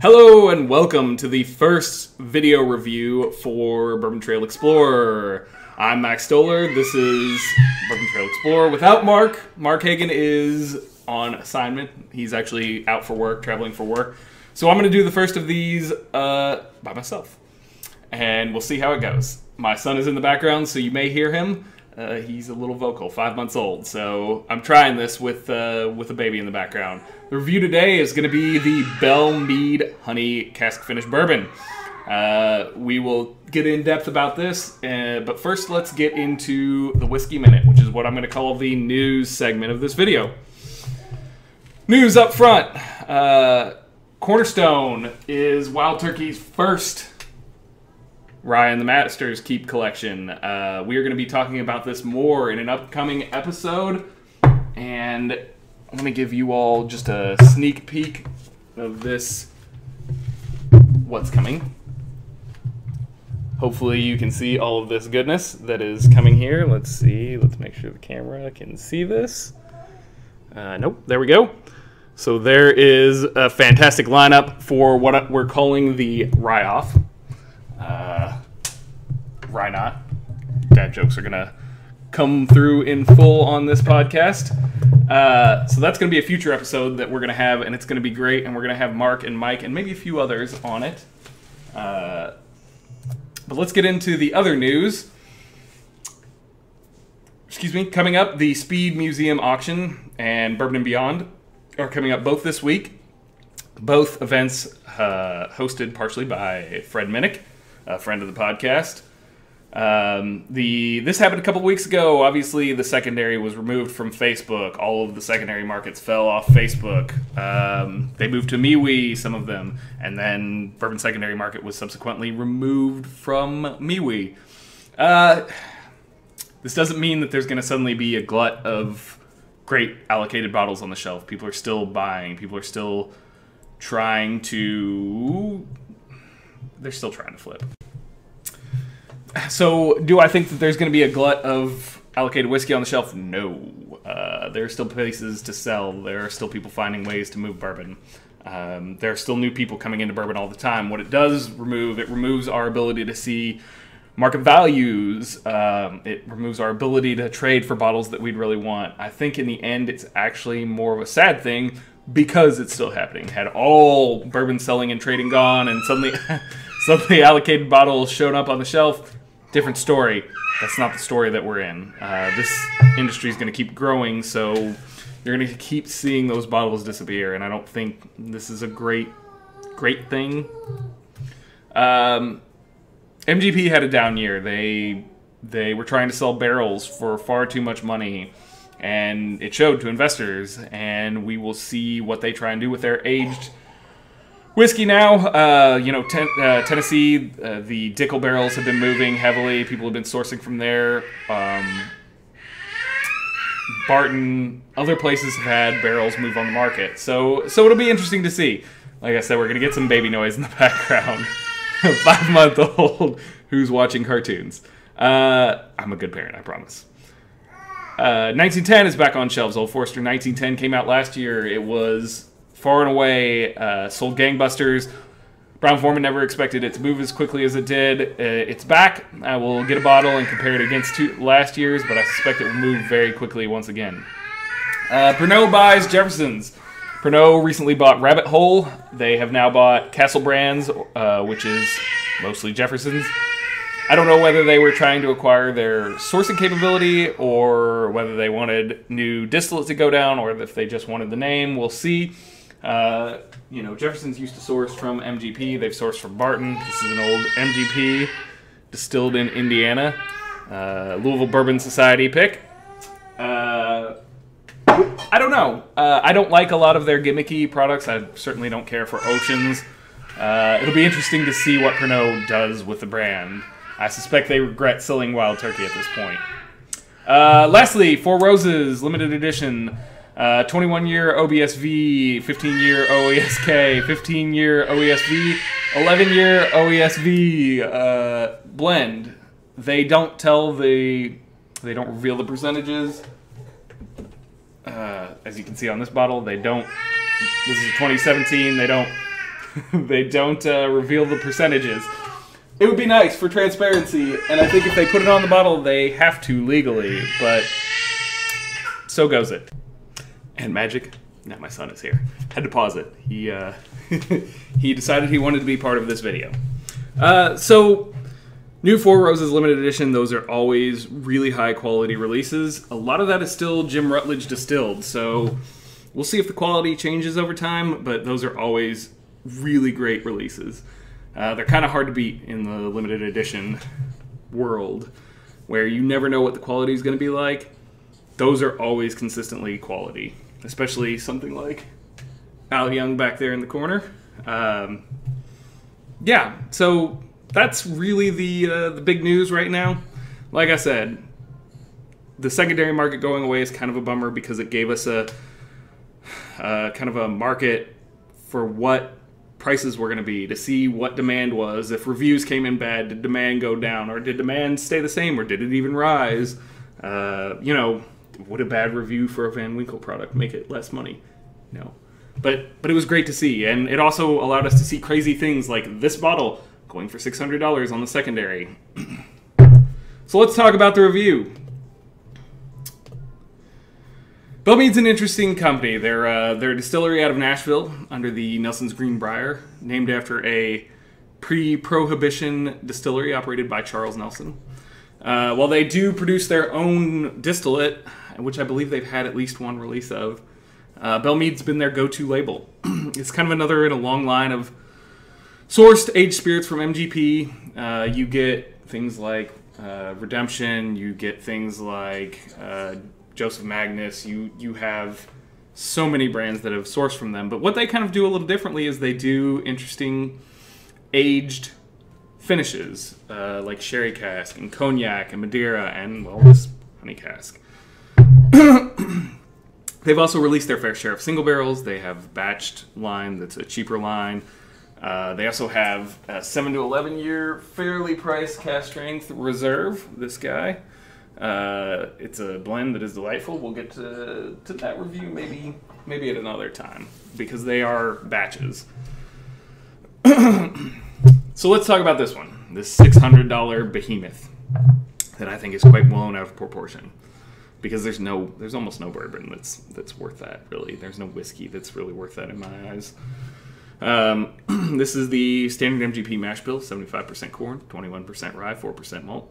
Hello and welcome to the first video review for Bourbon Trail Explorer. I'm Max Stoller. This is Bourbon Trail Explorer without Mark. Mark Hagan is on assignment. He's actually out for work, traveling for work. So I'm going to do the first of these by myself. And we'll see how it goes. My son is in the background, so you may hear him. He's a little vocal, 5 months old. So I'm trying this with a baby in the background. The review today is going to be the Belle Meade Honey cask finished bourbon. We will get in depth about this, but first let's get into the Whiskey Minute, which is what I'm going to call the news segment of this video. News up front. Cornerstone is Wild Turkey's first Rye and the Master's Keep collection. We are going to be talking about this more in an upcoming episode, and I'm going to give you all just a sneak peek of this, what's coming. Hopefully you can see all of this goodness that is coming here. Let's see, let's make sure the camera can see this. Nope, there we go. So there is a fantastic lineup for what we're calling the Rye Off. Rye Not. Dad jokes are going to come through in full on this podcast. So that's going to be a future episode that we're going to have, and it's going to be great, and we're going to have Mark and Mike and maybe a few others on it. But let's get into the other news. Excuse me. Coming up, the Speed Museum Auction and Bourbon and Beyond are coming up both this week. Both events hosted partially by Fred Minnick, a friend of the podcast. This happened a couple weeks ago. Obviously, the secondary was removed from Facebook. All of the secondary markets fell off Facebook. They moved to MeWe, some of them, and then Bourbon Secondary Market was subsequently removed from MeWe. This doesn't mean that there's going to suddenly be a glut of great allocated bottles on the shelf. People are still buying. People are still trying to... They're still trying to flip. So, do I think that there's going to be a glut of allocated whiskey on the shelf? No. There are still places to sell. There are still people finding ways to move bourbon. There are still new people coming into bourbon all the time. What it does remove, it removes our ability to see market values. It removes our ability to trade for bottles that we'd really want. I think in the end, it's actually more of a sad thing because it's still happening. Had all bourbon selling and trading gone and suddenly allocated bottles showed up on the shelf, different story. That's not the story that we're in. This industry is going to keep growing, so you're going to keep seeing those bottles disappear, and I don't think this is a great thing. MGP had a down year. They were trying to sell barrels for far too much money, and it showed to investors, and we will see what they try and do with their aged whiskey now. Tennessee, the Dickel barrels have been moving heavily. People have been sourcing from there. Barton, other places have had barrels move on the market. So it'll be interesting to see. Like I said, we're going to get some baby noise in the background. A 5-month-old who's watching cartoons. I'm a good parent, I promise. 1910 is back on shelves. Old Forester 1910 came out last year. It was far and away sold gangbusters. Brown-Forman never expected it to move as quickly as it did. It's back. I will get a bottle and compare it against last year's, but I suspect it will move very quickly once again. Pernod buys Jefferson's. Pernod recently bought Rabbit Hole. They have now bought Castle Brands, which is mostly Jefferson's. I don't know whether they were trying to acquire their sourcing capability or whether they wanted new distillate to go down or if they just wanted the name. We'll see. Jefferson's used to source from MGP. They've sourced from Barton. This is an old MGP distilled in Indiana. Louisville Bourbon Society pick. I don't know. I don't like a lot of their gimmicky products. I certainly don't care for Oceans. It'll be interesting to see what Pernod does with the brand. I suspect they regret selling Wild Turkey at this point. Lastly, Four Roses, limited edition. 21-year OBSV, 15-year OESK, 15-year OESV, 11-year OESV blend. They don't reveal the percentages. As you can see on this bottle, they don't. This is 2017. They don't They don't reveal the percentages. It would be nice for transparency, and I think if they put it on the bottle, they have to legally, but so goes it. And magic. Now my son is here. Had to pause it. He he decided he wanted to be part of this video. So new Four Roses limited edition. Those are always really high quality releases. A lot of that is still Jim Rutledge distilled. So we'll see if the quality changes over time. But those are always really great releases. They're kind of hard to beat in the limited edition world, where you never know what the quality is going to be like. Those are always consistently quality. Especially something like Al Young back there in the corner. Yeah, so that's really the big news right now. Like I said, the secondary market going away is kind of a bummer because it gave us a kind of a market for what prices were going to be, to see what demand was. If reviews came in bad, did demand go down, or did demand stay the same, or did it even rise? You know, would a bad review for a Van Winkle product make it less money? No. But it was great to see, and it also allowed us to see crazy things like this bottle going for $600 on the secondary. So let's talk about the review. Belle Meade's an interesting company. They're a distillery out of Nashville under the Nelson's Green Brier, named after a pre-prohibition distillery operated by Charles Nelson. While they do produce their own distillate, which I believe they've had at least one release of, Belle Meade's been their go-to label. It's kind of another in a long line of sourced aged spirits from MGP. You get things like Redemption, you get things like Joseph Magnus, you have so many brands that have sourced from them. But what they kind of do a little differently is they do interesting aged finishes, like sherry cask and cognac and Madeira and, well, this honey cask. They've also released their fair share of single barrels. They have batched line that's a cheaper line. They also have a 7 to 11 year fairly priced cask strength reserve, this guy. It's a blend that is delightful. We'll get to that review maybe at another time, because they are batches. So let's talk about this one, this $600 behemoth that I think is quite blown out of proportion, because there's almost no bourbon that's worth that, really. There's no whiskey that's really worth that in my eyes. This is the standard MGP mash bill, 75% corn, 21% rye, 4% malt.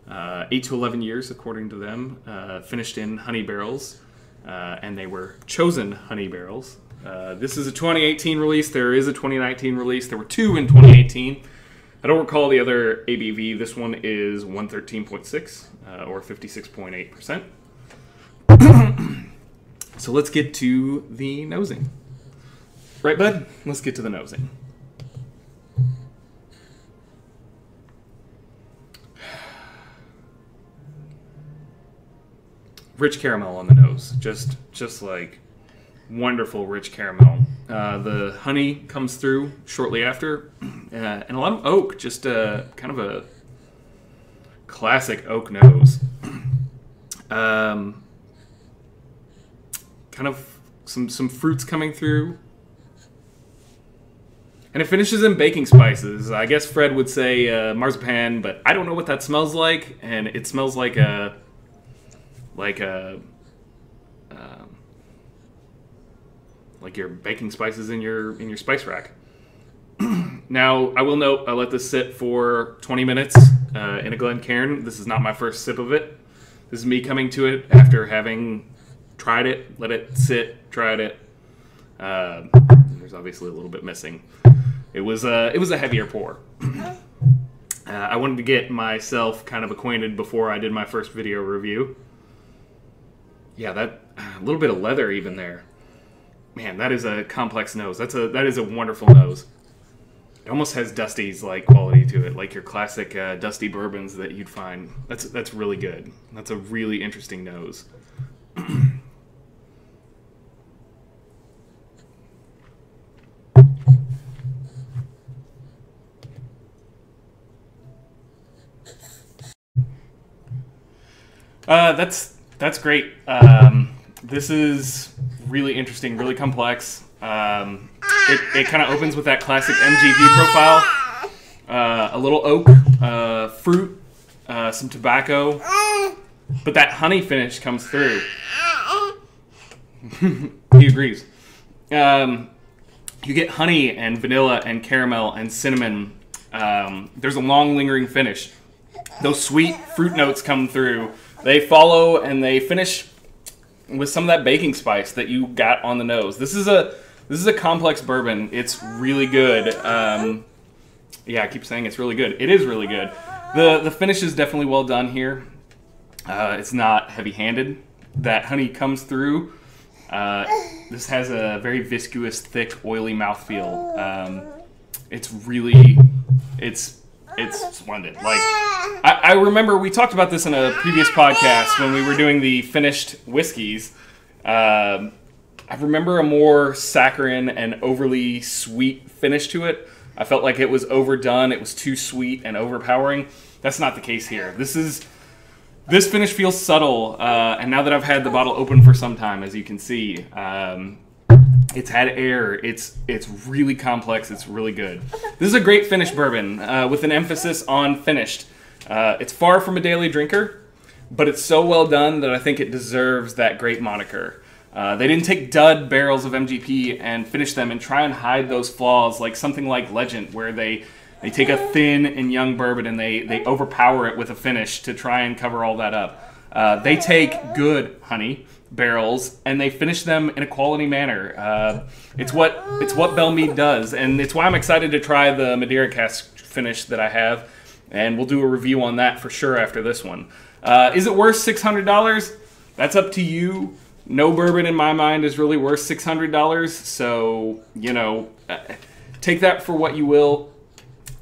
8 to 11 years, according to them, finished in honey barrels, and they were chosen honey barrels. This is a 2018 release. There is a 2019 release. There were two in 2018. I don't recall the other ABV. This one is 113.6 or 56.8%. So let's get to the nosing. Right, bud? Let's get to the nosing. Rich caramel on the nose. Just like wonderful rich caramel. The honey comes through shortly after, and a lot of oak. Just kind of a classic oak nose. Kind of some fruits coming through. And it finishes in baking spices. I guess Fred would say marzipan, but I don't know what that smells like. And it smells like your baking spices in your spice rack. Now, I will note, I let this sit for 20 minutes in a Glencairn. This is not my first sip of it. This is me coming to it after having tried it, let it sit, tried it. There's obviously a little bit missing. It was a heavier pour. I wanted to get myself kind of acquainted before I did my first video review. Yeah, that a little bit of leather even there. Man, that is a complex nose. That is a wonderful nose. It almost has Dusty's like quality to it, like your classic Dusty bourbons that you'd find. That's really good. That's a really interesting nose. That's great. This is really interesting, really complex. It kind of opens with that classic MGP profile. A little oak, fruit, some tobacco. But that honey finish comes through. He agrees. You get honey and vanilla and caramel and cinnamon. There's a long lingering finish. Those sweet fruit notes come through. They follow and they finish with some of that baking spice that you got on the nose. This is a complex bourbon. It's really good. Yeah, I keep saying it's really good. It is really good. The finish is definitely well done here. It's not heavy-handed. That honey comes through. This has a very viscous, thick, oily mouthfeel. It's splendid. Like, I remember we talked about this in a previous podcast when we were doing the finished whiskeys. I remember a more saccharine and overly sweet finish to it. I felt like it was overdone. It was too sweet and overpowering. That's not the case here. This finish feels subtle, and now that I've had the bottle open for some time, as you can see, it's had air. It's really complex. It's really good. This is a great finished bourbon with an emphasis on finished. It's far from a daily drinker, but it's so well done that I think it deserves that great moniker. They didn't take dud barrels of MGP and finish them and try and hide those flaws like something like Legend, where they take a thin and young bourbon and they overpower it with a finish to try and cover all that up. They take good honey barrels and they finish them in a quality manner. It's what Belle Meade does, and it's why I'm excited to try the Madeira cask finish that I have, and we'll do a review on that for sure after this one. Is it worth $600? That's up to you. No bourbon in my mind is really worth $600, so, you know, take that for what you will.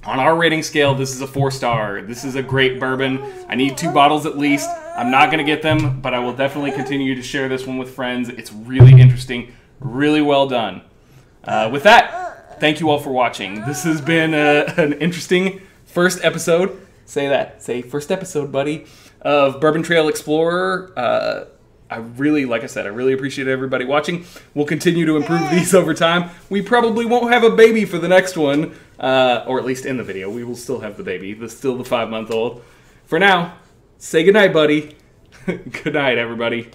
On our rating scale, this is a 4-star. This is a great bourbon. I need 2 bottles at least. I'm not going to get them, but I will definitely continue to share this one with friends. It's really interesting, really well done. With that, thank you all for watching. This has been an interesting first episode. Say that. Say first episode, buddy, of Bourbon Trail Explorer. Like I said, I really appreciate everybody watching. We'll continue to improve these over time. We probably won't have a baby for the next one, or at least in the video. We will still have the baby. Still the 5-month-old. For now, say goodnight, buddy. Good night, everybody.